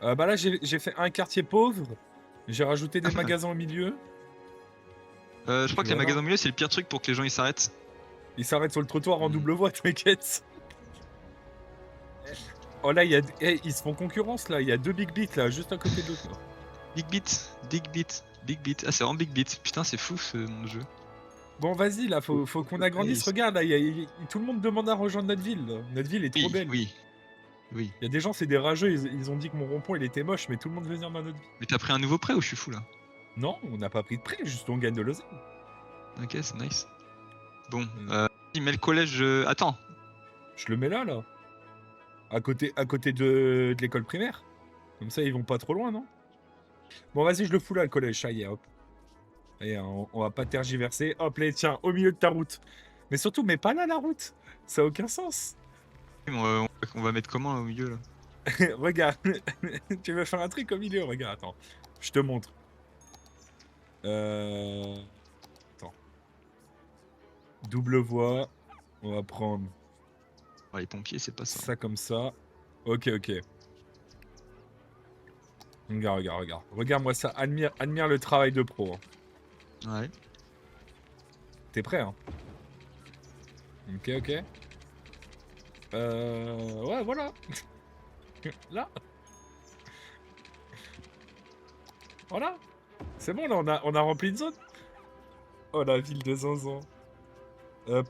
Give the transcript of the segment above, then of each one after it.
Bah là, j'ai fait un quartier pauvre. J'ai rajouté des Ah, magasins au milieu. je crois que les Voilà. magasins au milieu, c'est le pire truc pour que les gens ils s'arrêtent. Ils s'arrêtent sur le trottoir en Hmm. double voie, t'inquiète. Oh là, ils se font concurrence là. Il y a deux Big Beat là, juste à côté de l'autre. Big Beat, Big Beat, Big Beat. Ah, c'est vraiment Big Beat. Putain, c'est fou ce nom de jeu. Bon, vas-y là, faut qu'on agrandisse. Regarde là, tout le monde demande à rejoindre notre ville. Là. Notre ville est trop Oui, belle. oui, oui. Il y a des gens, c'est des rageux. Ils ont dit que mon rond-point il était moche, mais tout le monde veut venir dans notre ville. Mais t'as pris un nouveau prêt ou je suis fou là? Non, on n'a pas pris de prêt, juste on gagne de l'oseille. Ok, c'est nice. Bon, il met le collège. Attends. Je le mets là, là. À côté de l'école primaire. Comme ça, ils vont pas trop loin, non? Bon, vas-y, je le fous là, le collège. Ça y est, hop. Et on va pas tergiverser. Hop, là, tiens, au milieu de ta route. Mais surtout, mets pas là la route. Ça a aucun sens. On va mettre comment là, au milieu là? Regarde. Tu veux faire un truc au milieu? Regarde, attends. Je te montre. Attends. Double voie. On va prendre Ouais, les pompiers, c'est pas ça. ça comme ça. Ok, ok. Regarde, regarde, regarde. Regarde-moi ça. Admire le travail de pro. Hein. Ouais. T'es prêt, hein? Ok, ok. Ouais, voilà. Là. Voilà. C'est bon, là, on a rempli une zone. Oh, la ville de Zinzan.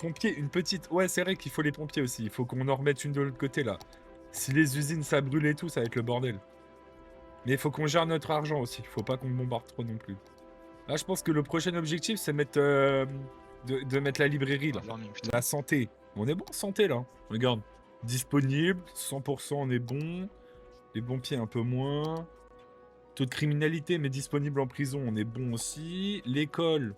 Pompiers, une petite... Ouais, c'est vrai qu'il faut les pompiers aussi. Il faut qu'on en remette une de l'autre côté, là. Si les usines, ça brûle et tout, ça va être le bordel. Mais il faut qu'on gère notre argent aussi. Il faut pas qu'on bombarde trop non plus. Là, je pense que le prochain objectif, c'est mettre... de mettre la librairie, là. La santé. On est bon en santé, là. Regarde. Disponible, 100% on est bon. Les pompiers, un peu moins. Taux de criminalité, mais disponible en prison, on est bon aussi. L'école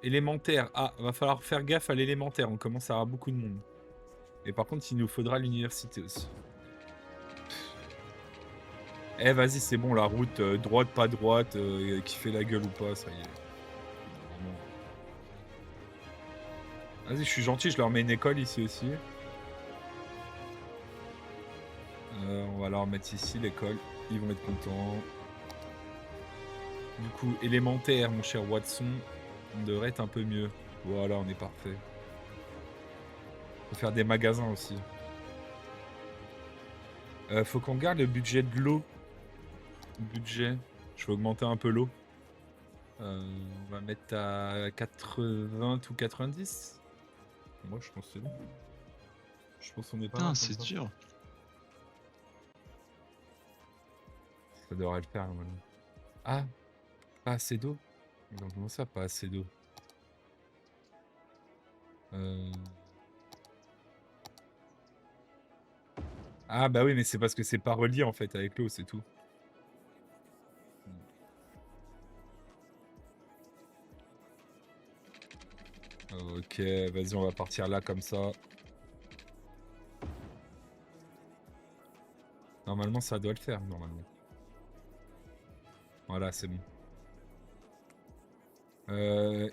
élémentaire. Ah, va falloir faire gaffe à l'élémentaire. On commence à avoir beaucoup de monde. Et par contre, il nous faudra l'université aussi. Eh, vas-y, c'est bon, la route, droite, pas droite, qui fait la gueule ou pas, ça y est. Vas-y, je suis gentil, je leur mets une école ici aussi. On va leur mettre ici l'école. Ils vont être contents. Du coup, élémentaire, mon cher Watson, on devrait être un peu mieux. Voilà, on est parfait. Faut faire des magasins aussi. Faut qu'on regarde le budget de l'eau. Budget. Je vais augmenter un peu l'eau. On va mettre à 80 ou 90. Moi, je pense que c'est bon. Je pense qu'on est pas mal. Putain, c'est dur. Ça devrait le faire, maintenant. Ah, pas assez d'eau. Donc, comment ça, pas assez d'eau? Ah, bah oui, mais c'est parce que c'est pas relié, en fait, avec l'eau, c'est tout. Ok, vas-y, on va partir là, comme ça. Normalement, ça doit le faire, normalement. Voilà, c'est bon.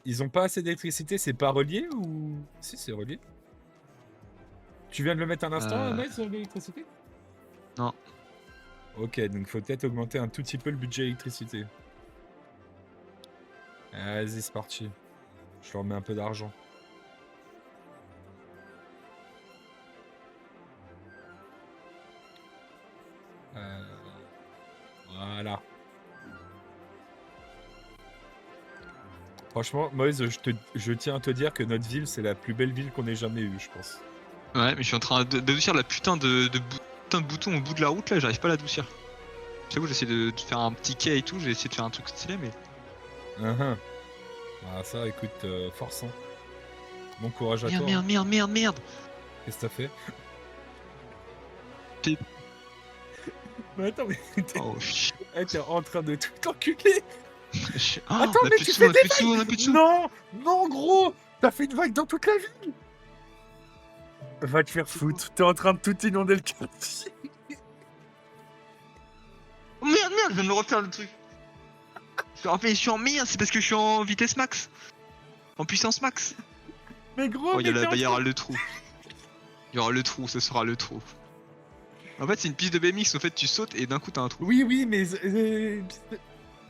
Ils ont pas assez d'électricité, c'est pas relié ou... Si, c'est relié. Tu viens de le mettre un instant, Maïs, sur l'électricité? Non. Ok, donc faut peut-être augmenter un tout petit peu le budget électricité. Vas-y, c'est parti. Je leur mets un peu d'argent. Voilà. Franchement, Moïse, je tiens à te dire que notre ville, c'est la plus belle ville qu'on ait jamais eue, je pense. Ouais, mais je suis en train d'adoucir la putain de bouton au bout de la route là, j'arrive pas à l'adoucir. J'avoue, j'essaie de faire un petit quai et tout, j'ai essayé de faire un truc stylé, mais. Ah, ça, écoute, force, hein. Bon courage à toi. Merde. Qu'est-ce que t'as fait? T'es. Mais attends, mais Oh shit. t'es en train de tout enculer. Attends, mais tu fais des vagues. Non, non, gros, t'as fait une vague dans toute la ville. Va te faire foutre, t'es en train de tout inonder le quartier. Oh merde, je viens de me refaire le truc. Je suis en merde, c'est parce que je suis en vitesse max. En puissance max. Mais gros, Oh, il y aura le trou. Il y aura le trou, ce sera le trou. En fait, c'est une piste de BMX. En fait, tu sautes et d'un coup, t'as un trou. Oui, oui, mais...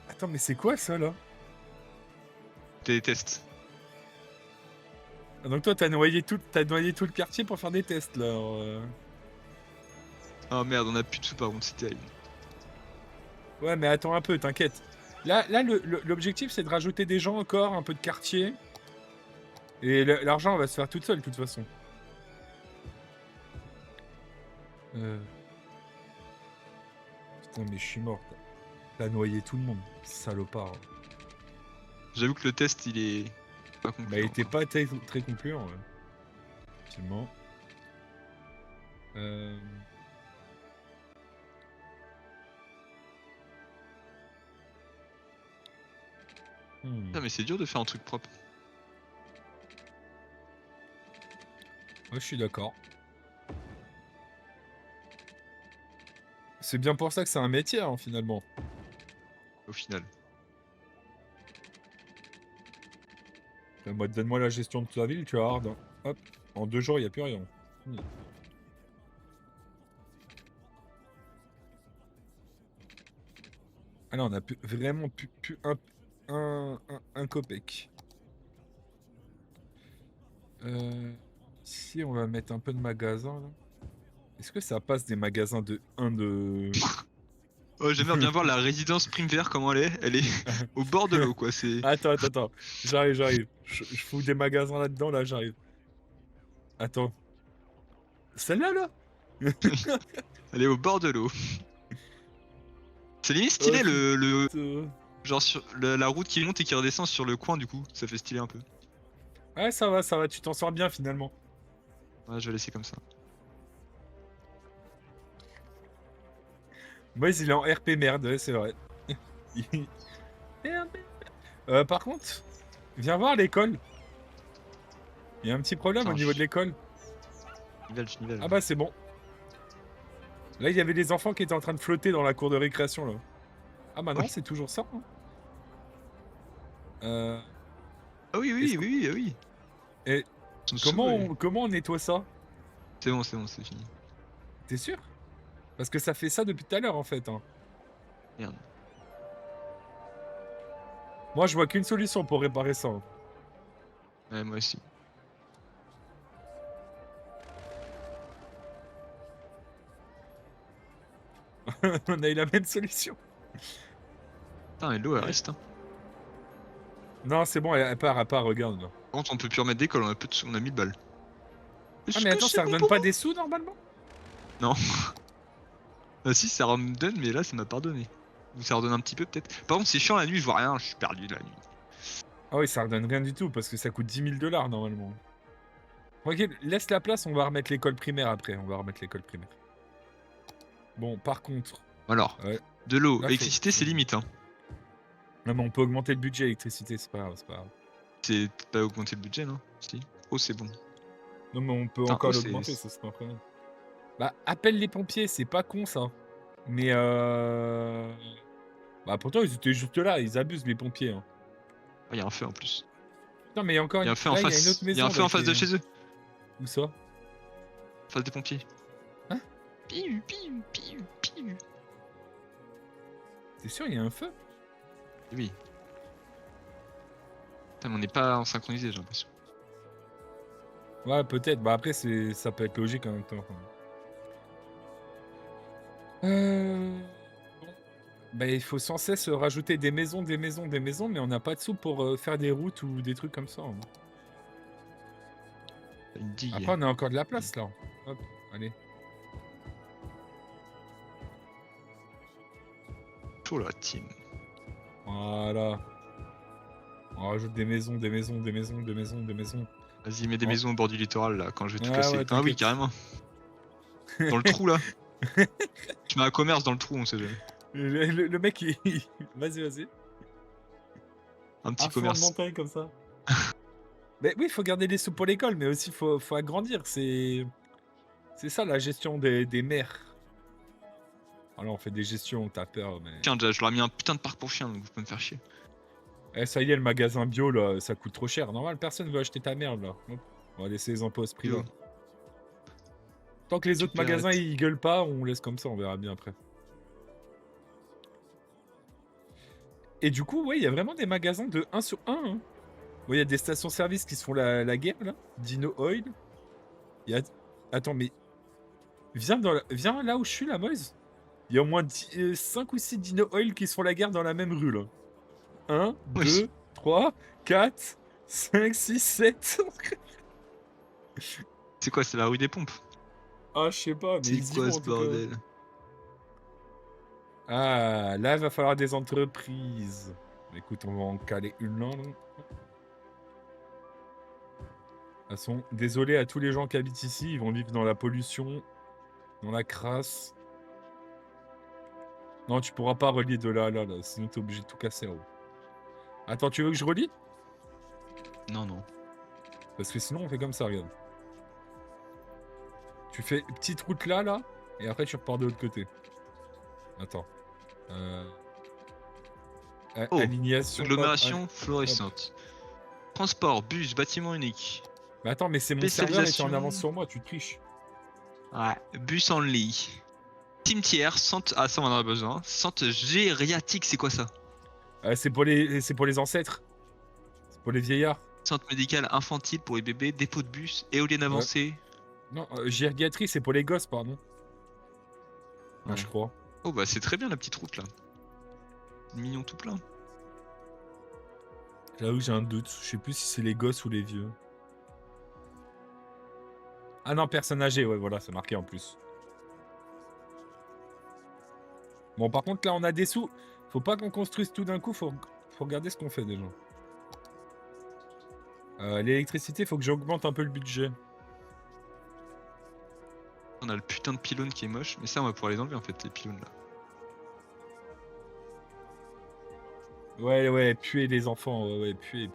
Attends, mais c'est quoi ça, là? T'as des tests. Ah, donc toi, t'as noyé tout le quartier pour faire des tests, là. Oh merde, on a plus de sous par contre, c'est terrible. Ouais, mais attends un peu, t'inquiète. Là, l'objectif, c'est de rajouter des gens encore, un peu de quartier. Et l'argent va se faire toute seule, de toute façon. Putain, mais je suis mort. T'as noyé tout le monde, salopard. J'avoue que le test, il est pas Bah, il concluant. était pas très concluant, ouais. Effectivement. Putain, mais c'est dur de faire un truc propre. Ouais, je suis d'accord. C'est bien pour ça que c'est un métier, hein, finalement. Au final. Moi, donne-moi la gestion de ta ville, tu vas voir. Hop, en 2 jours, il n'y a plus rien. Ah non, on a vraiment plus un copec. Si on va mettre un peu de magasins là. Est-ce que ça passe des magasins de 1 de... Oh, j'aimerais bien voir la résidence Prime Vert, comment elle est au bord de l'eau, quoi. C'est. Attends. J'arrive. Je fous des magasins là-dedans, là, j'arrive. Attends. Celle-là, là, Elle est au bord de l'eau. C'est limite stylé le. Genre sur la route qui monte et qui redescend sur le coin, du coup. Ça fait stylé un peu. Ouais, ça va, tu t'en sors bien, finalement. Ouais, je vais laisser comme ça. Moi, il est en RP merde, ouais, c'est vrai. Par contre, viens voir l'école. Il y a un petit problème au niveau de l'école. Je nivelle. Ah bah c'est bon. Là, il y avait des enfants qui étaient en train de flotter dans la cour de récréation, là. Ah bah non, Oui. c'est toujours ça. Hein. Ah oui. Et comment on nettoie ça? C'est bon, c'est fini. T'es sûr? Parce que ça fait ça depuis tout à l'heure, en fait. Hein. Merde. Moi, je vois qu'une solution pour réparer ça. Hein. Ouais, moi aussi. On a eu la même solution. Putain, mais l'eau, elle reste. Hein. Non, c'est bon, elle part, regarde. Là. Par contre, on peut plus remettre d'école, on a peu de sous, on a 1000 balles. Ah, mais attends, ça redonne pas des sous, normalement? Non. Ah si, ça me donne, mais là, ça m'a pardonné. Ou ça redonne un petit peu, peut-être. Par contre, c'est chiant la nuit, je vois rien, je suis perdu la nuit. Ah oui, ça redonne rien du tout, parce que ça coûte 10 000 $, normalement. Ok, laisse la place, on va remettre l'école primaire après. On va remettre l'école primaire. Bon, par contre... Alors, de l'eau, là, l'électricité, c'est limite, hein. Non, mais on peut augmenter le budget électricité, c'est pas grave, c'est pas grave. C'est pas augmenter le budget, non? Si. Oh, c'est bon. Non, mais on peut Putain, encore oh, l'augmenter, ça c'est pas un problème. Bah, appelle les pompiers, c'est pas con ça. Mais bah, pourtant, ils étaient juste là, ils abusent les pompiers. Hein. Il y a un feu en plus. Non, mais il y a encore Il y a un feu en là, face. il y a une autre maison. Il y a un feu là, en face de chez eux. Où ça? En face des pompiers. Hein? Piu. T'es sûr, il y a un feu? Oui. Putain, mais on n'est pas en synchronisé, j'ai l'impression. Ouais, peut-être. Bah, après, ça peut être logique en même temps. Bon. Bah, il faut sans cesse rajouter des maisons, mais on n'a pas de sous pour faire des routes ou des trucs comme ça. Hein. Une digue. Après, on a encore de la place là. Hop, allez. Pour la team. Voilà. On rajoute des maisons. Vas-y, mets des maisons au bord du littoral là, quand je vais tout Ouais, casser. ouais, Ah oui, t'inquiète. carrément. Dans le trou là. Tu mets un commerce dans le trou, on sait jamais. Le mec, vas-y. Un petit Un fond de commerce. montagne comme ça. Mais oui, il faut garder les sous pour l'école, mais aussi faut agrandir. C'est ça la gestion des maires. Alors on fait des gestions, t'as peur, mais... Tiens, déjà, je leur ai mis un putain de parc pour chiens, donc vous pouvez me faire chier. Eh, ça y est, le magasin bio, là, ça coûte trop cher. Normal, personne veut acheter ta merde, là. Hop, on va laisser les impôts privés. Tant que les autres Super. magasins ils gueulent pas, on laisse comme ça, on verra bien après. Et du coup, ouais, il y a vraiment des magasins de 1 sur 1. Hein. Ouais, il y a des stations-service qui se font la guerre, là. Dino Oil. Il y a... Attends, mais... Viens là où je suis, là, Moise. Il y a au moins 5 ou 6 Dino Oil qui se font la guerre dans la même rue, là. 1, Oui. 2, 3, 4, 5, 6, 7. C'est quoi, c'est la rue des pompes? Ah, je sais pas, mais C'est ils y quoi vont, ce en tout cas. bordel? Ah, là, il va falloir des entreprises. Écoute, on va en caler une là. De toute façon, désolé à tous les gens qui habitent ici, ils vont vivre dans la pollution, dans la crasse. Non, tu pourras pas relier de là à là, sinon t'es obligé de tout casser en haut. Attends, tu veux que je relie? Non, non. Parce que sinon on fait comme ça, regarde. Tu fais une petite route là, et après tu repars de l'autre côté. Attends. Oh, alignation. agglomération florissante. Transport, bus, bâtiment unique. Mais attends, mais c'est mon serveur et t'es en Spécialisation. avance sur moi, tu triches. Ouais, bus en lit. Cimetière, centre. Ah, ça on en a besoin. Centre gériatique, c'est quoi ça? C'est pour les ancêtres. C'est pour les vieillards. Centre médical infantile pour les bébés, dépôt de bus, éolienne avancée. Non, gériatrie, c'est pour les gosses, pardon. Ah, Ouais. je crois. Oh bah c'est très bien la petite route là. Mignon tout plein. Là où j'ai un doute. Je sais plus si c'est les gosses ou les vieux. Ah non, personne âgée, ouais, voilà, c'est marqué en plus. Bon, par contre, là, on a des sous. Faut pas qu'on construise tout d'un coup, faut regarder ce qu'on fait déjà. L'électricité, faut que j'augmente un peu le budget. On a le putain de pylône qui est moche, mais ça on va pouvoir les enlever en fait, les pylônes là. Ouais, puer les enfants, ouais, puer.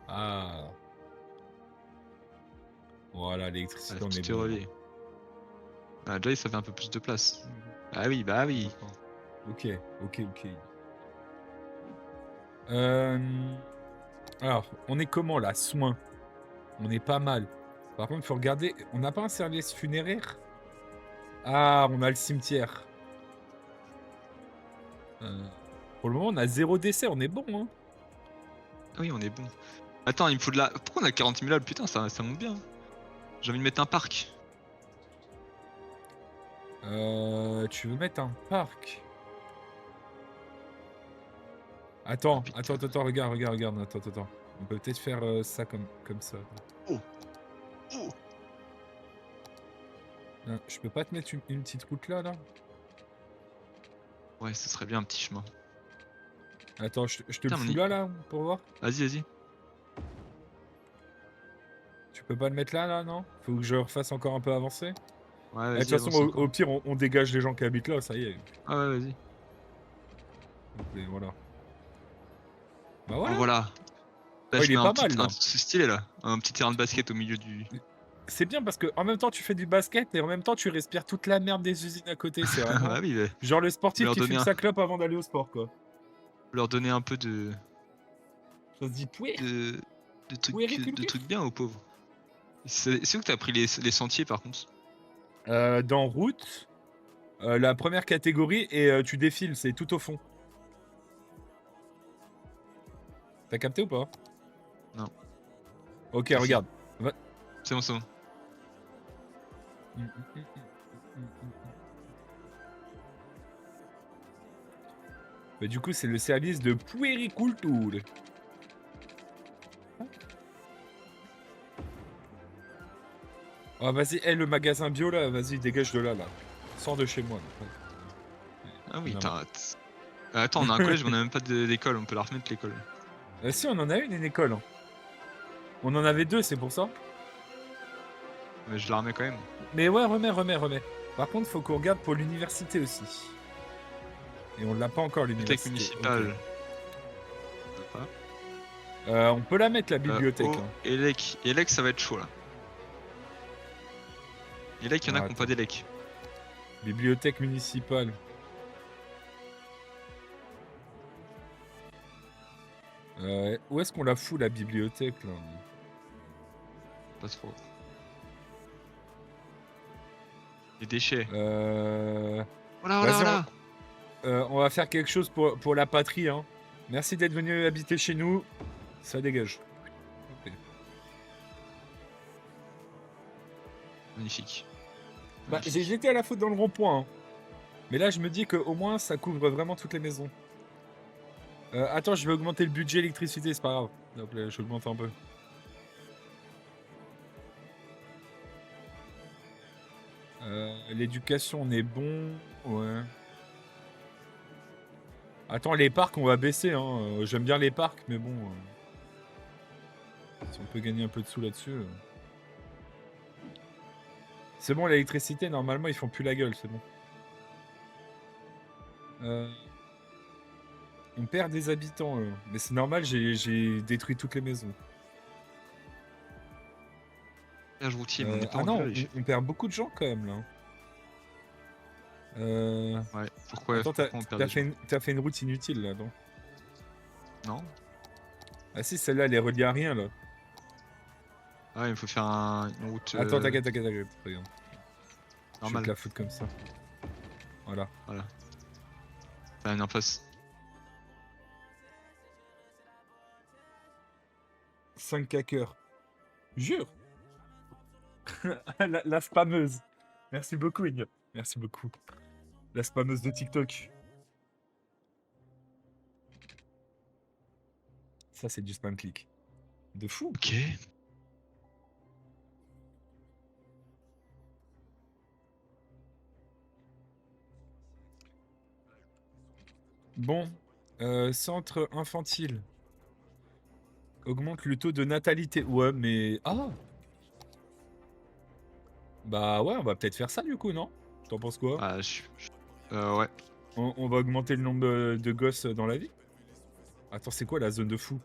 Ah. Voilà, l'électricité, Ah, on est petit bon. relais. Ah, déjà ça fait un peu plus de place. Ah oui, bah oui. Ok. Alors, on est comment là? Soins. On est pas mal. Par contre, il faut regarder. On n'a pas un service funéraire? Ah, on a le cimetière. Pour le moment, on a 0 décès. On est bon, hein. Ah oui, on est bon. Attends, il me faut de la. Pourquoi on a 40 000 là? Putain, ça monte bien. J'ai envie de mettre un parc. Tu veux mettre un parc? Attends, Ah, putain. attends, regarde. Attends. On peut peut-être faire ça comme ça. Oh. Non, je peux pas te mettre une petite route là? Ouais, ce serait bien un petit chemin. Attends, je te le Putain, fous là, pour voir? Vas-y. Tu peux pas le mettre là, non? Faut que je refasse encore un peu avancer? Ouais, De vas-y. toute façon, avance encore. au pire, on dégage les gens qui habitent là, ça y est. Ah ouais, vas-y. Et voilà. Bah Oh, voilà. voilà. Là, Oh, je il est mets pas mal, là. c'est stylé là. Un petit terrain de basket au milieu du. C'est bien parce que en même temps tu fais du basket et en même temps tu respires toute la merde des usines à côté. C'est vraiment Ah oui, genre le sportif leur qui donner fume un- sa clope avant d'aller au sport, quoi. leur donner un peu de. Ça se dit pouet. de Puériculture. trucs bien aux pauvres. C'est où que t'as pris les sentiers par contre? Dans route, la première catégorie et tu défiles, c'est tout au fond. T'as capté ou pas? Non. Ok, Si. regarde. C'est bon. Bah, du coup, c'est le service de puériculture. Ah, vas-y, le magasin bio là, vas-y, dégage de là. Sors de chez moi. Là. Ah oui, Non. attends, on a un collège, mais on a même pas d'école, on peut la remettre l'école. Si, on en a une école. Hein. On en avait 2, c'est pour ça. Mais je la remets quand même. Mais ouais, remets. Par contre, faut qu'on regarde pour l'université aussi. Et on l'a pas encore, Bibliothèque l'université. municipale. Ok. On a pas. On peut la mettre, la bibliothèque. Oh, Hein. Elec, ça va être chaud là. Elec, il y en a qui n'ont pas d'Elec. Bibliothèque municipale. Où est-ce qu'on la fout, la bibliothèque là? Pas trop. Les déchets. Vas-y, Voilà. on va faire quelque chose pour la patrie. Hein. Merci d'être venu habiter chez nous. Ça dégage. Ok. Magnifique. Bah, j'ai Magnifique. jeté à la faute dans le rond-point. Hein. Mais là, je me dis qu'au moins, ça couvre vraiment toutes les maisons. Attends, je vais augmenter le budget électricité, c'est pas grave. Donc là, j'augmente un peu. L'éducation, on est bon. Ouais. Attends, les parcs, on va baisser. Hein. J'aime bien les parcs, mais bon. Si on peut gagner un peu de sous là-dessus. C'est bon, l'électricité, normalement, ils font plus la gueule, c'est bon. On perd des habitants, mais c'est normal, j'ai détruit toutes les maisons. Village routier, mais on n'est pas Ah en non, village. on perd beaucoup de gens quand même là. Ouais, pourquoi, Attends, pourquoi on perd des gens? t'as fait une route inutile là, non? Non? Ah si, celle-là, elle est reliée à rien là. Ah, il faut faire une route Attends, t'inquiète, regarde. Je vais normale. te la foutre comme ça. Voilà. Voilà. T'as une place. 5 hackers. Jure. la spammeuse. Merci beaucoup, Igna. Merci beaucoup. La spammeuse de TikTok. Ça, c'est du spam click. De fou. Ok. Bon. Centre infantile. Augmente le taux de natalité. Ouais, mais... Ah. Bah ouais, on va peut-être faire ça du coup, non? T'en penses quoi? Ah, ouais. On va augmenter le nombre de gosses dans la vie? Attends, c'est quoi la zone de fou?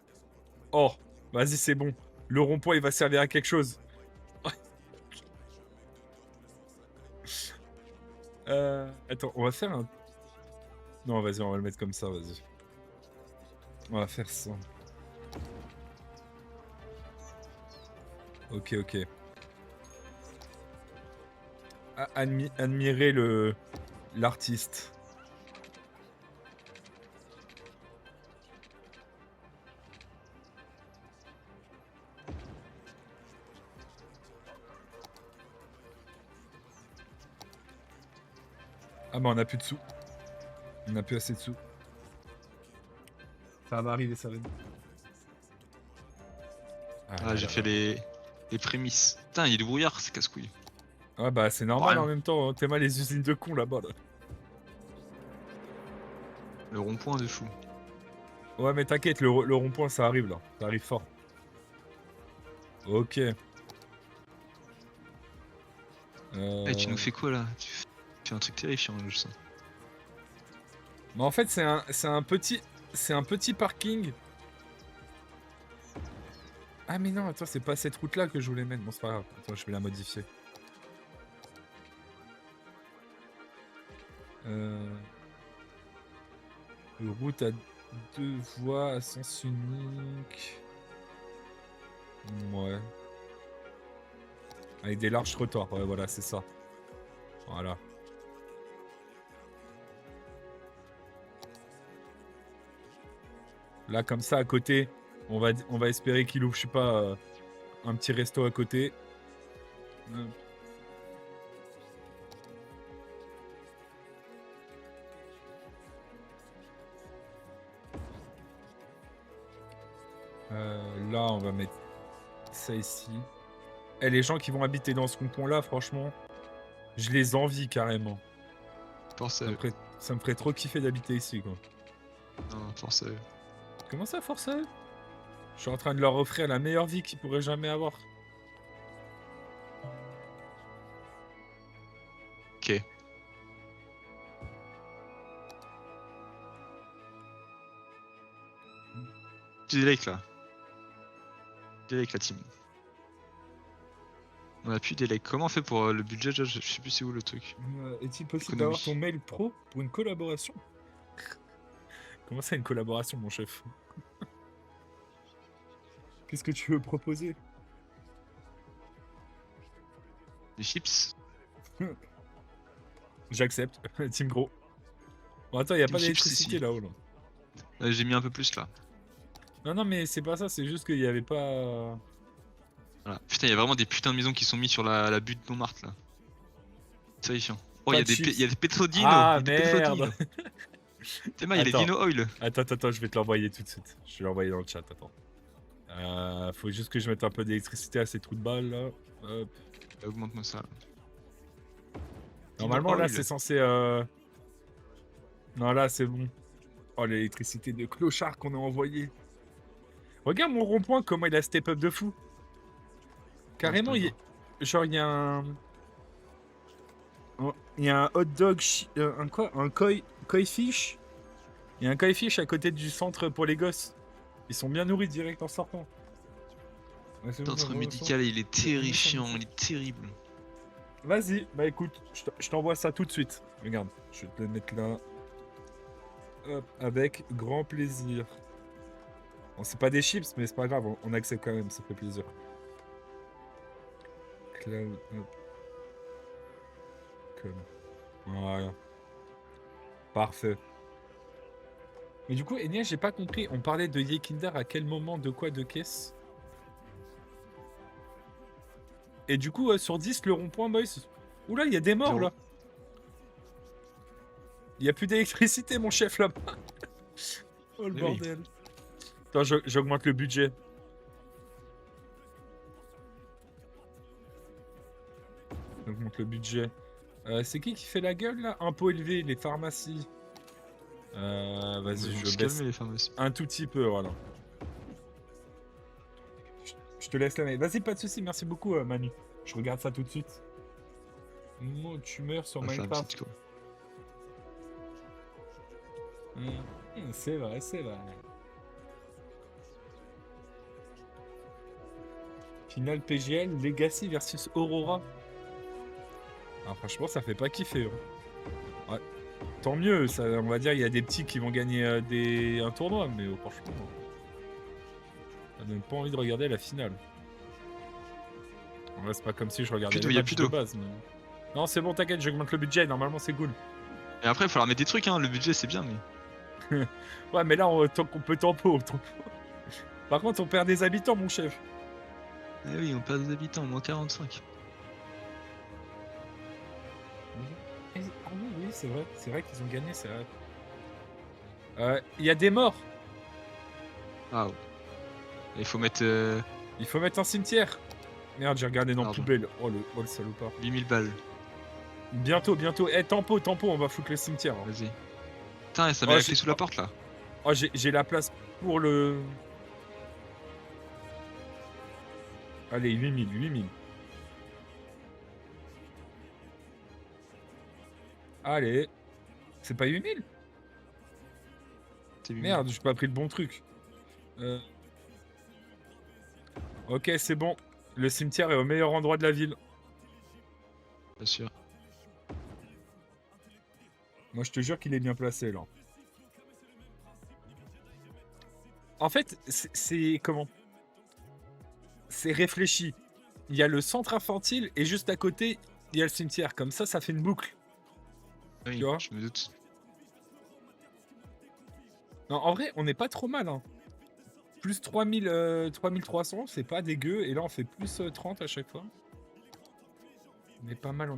Oh, vas-y, c'est bon. Le rond-point, il va servir à quelque chose. Attends, on va faire un... Non, vas-y, on va le mettre comme ça, vas-y. On va faire ça. Ok. Admirer l'artiste. Ah bah on a plus de sous. On a plus assez de sous. Ça va arriver, ça va. Ah, j'ai fait les prémices. Putain, il y a du brouillard, c'est casse-couille. Ah bah c'est normal Rien. en même temps, hein. T'es mal les usines de cons là-bas là. Le rond-point de fou. Ouais mais t'inquiète, le rond-point ça arrive là. Ça arrive fort. Ok. Eh, tu nous fais quoi là? Tu fais un truc terrifiant, je sens. Mais en fait c'est un petit parking. Ah mais non, attends, c'est pas cette route là que je voulais mettre. Bon c'est pas grave. Attends, je vais la modifier. Route à 2 voies à sens unique. Ouais. Avec des larges trottoirs, ouais voilà, c'est ça. Voilà. Là comme ça à côté, on va espérer qu'il ouvre, je sais pas, un petit resto à côté. Là, on va mettre ça ici. Et les gens qui vont habiter dans ce rond-point-là, franchement, je les envie carrément. Force à eux. Ça me ferait trop kiffer d'habiter ici, quoi. Non, force à eux. Comment ça, force à eux? Je suis en train de leur offrir la meilleure vie qu'ils pourraient jamais avoir. Ok. Du délai là. Délai la team. On a plus délai. Comment on fait pour le budget? Je sais plus c'est où le truc. Est-il possible Économie. d'avoir ton mail pro pour une collaboration? Comment ça, une collaboration, mon chef? Qu'est-ce que tu veux proposer? Des chips? J'accepte. Team gros. Bon, attends, y a Team pas chips, d'électricité ici. là-haut, là. J'ai mis un peu plus là. Non, non, mais c'est pas ça, c'est juste qu'il y avait pas... Voilà. Putain, il y a vraiment des putains de maisons qui sont mis sur la butte de Montmartre là. C'est terrifiant. Oh, Pas il de y a chips. des pétrodino. Ah, Il y a des merde. pétrodino. T'es mal, il y a Attends. Dino Oil. Attends, je vais te l'envoyer tout de suite. Je vais l'envoyer dans le chat, attends. Faut juste que je mette un peu d'électricité à ces trous de balles là. Hop. Augmente-moi ça. Là. Normalement Dino là Oil. c'est censé... Non là c'est bon. Oh l'électricité de clochard qu'on a envoyé. Regarde mon rond-point comment il a step up de fou. Carrément genre il y a un... Il y a un hot dog... un quoi? Un koi fish. Il y a un koi fish à côté du centre pour les gosses. Ils sont bien nourris direct en sortant. Ouais, c'est bon, Centre bon, médical, il est terrifiant, il est terrible. Vas-y, bah écoute, je t'envoie ça tout de suite. Regarde, je vais te le mettre là. Hop, avec grand plaisir. Bon, c'est pas des chips, mais c'est pas grave, on accepte quand même, ça fait plaisir. Cloud, hop. Comme. Voilà. Parfait. Mais du coup, Enya, j'ai pas compris, on parlait de Yekinder à quel moment, de quoi, de caisse? Et du coup, sur 10, le rond-point, boys. Oula, il y a des morts, 0. là. Il y a plus d'électricité, mon chef, là-bas. Oh, le Oui. bordel. Attends, j'augmente le budget. J'augmente le budget. C'est qui fait la gueule, là? Impôt élevé, les pharmacies. Vas-y, je baisse les pharmacies. un tout petit peu, voilà. Je te laisse la main. Vas-y, pas de soucis, merci beaucoup, Manu. Je regarde ça tout de suite. Moi, tu meurs sur Minecraft. C'est vrai, c'est vrai. Final PGL, Legacy versus Aurora. Ah, franchement, ça fait pas kiffer. Hein. Ouais. Tant mieux, ça, on va dire, il y a des petits qui vont gagner un tournoi, mais franchement, ça donne pas envie de regarder la finale. Ouais, c'est pas comme si je regardais les matchs de base. Mais... Non, c'est bon, t'inquiète, j'augmente le budget, normalement c'est cool. Et après, il va falloir mettre des trucs, hein. Le budget c'est bien, mais. Ouais, mais là, on peut tempo. Par contre, on perd des habitants, mon chef. Ah oui, on perd des habitants, moins 45. Ah oui, c'est vrai qu'ils ont gagné, c'est vrai. Il y a des morts. Ah ouais. Il faut mettre. Il faut mettre un cimetière. Merde, j'ai regardé dans la poubelle. Oh le salopard. 8000 balles. Bientôt. Eh, tempo, on va foutre le cimetière. Hein. Vas-y. Putain, ça met la clé sous la porte là. Oh, j'ai la place pour le... Allez, 8000. Allez. C'est pas 8000 ? Merde, j'ai pas pris le bon truc. Ok, c'est bon. Le cimetière est au meilleur endroit de la ville. Bien sûr. Moi, je te jure qu'il est bien placé, là. En fait, c'est... Comment ? C'est réfléchi. Il y a le centre infantile et juste à côté, il y a le cimetière. Comme ça fait une boucle. Oui, tu vois ? je me doute. Non, en vrai, on n'est pas trop mal. Hein. Plus 3300, c'est pas dégueu. Et là, on fait plus 30 à chaque fois. On est pas mal.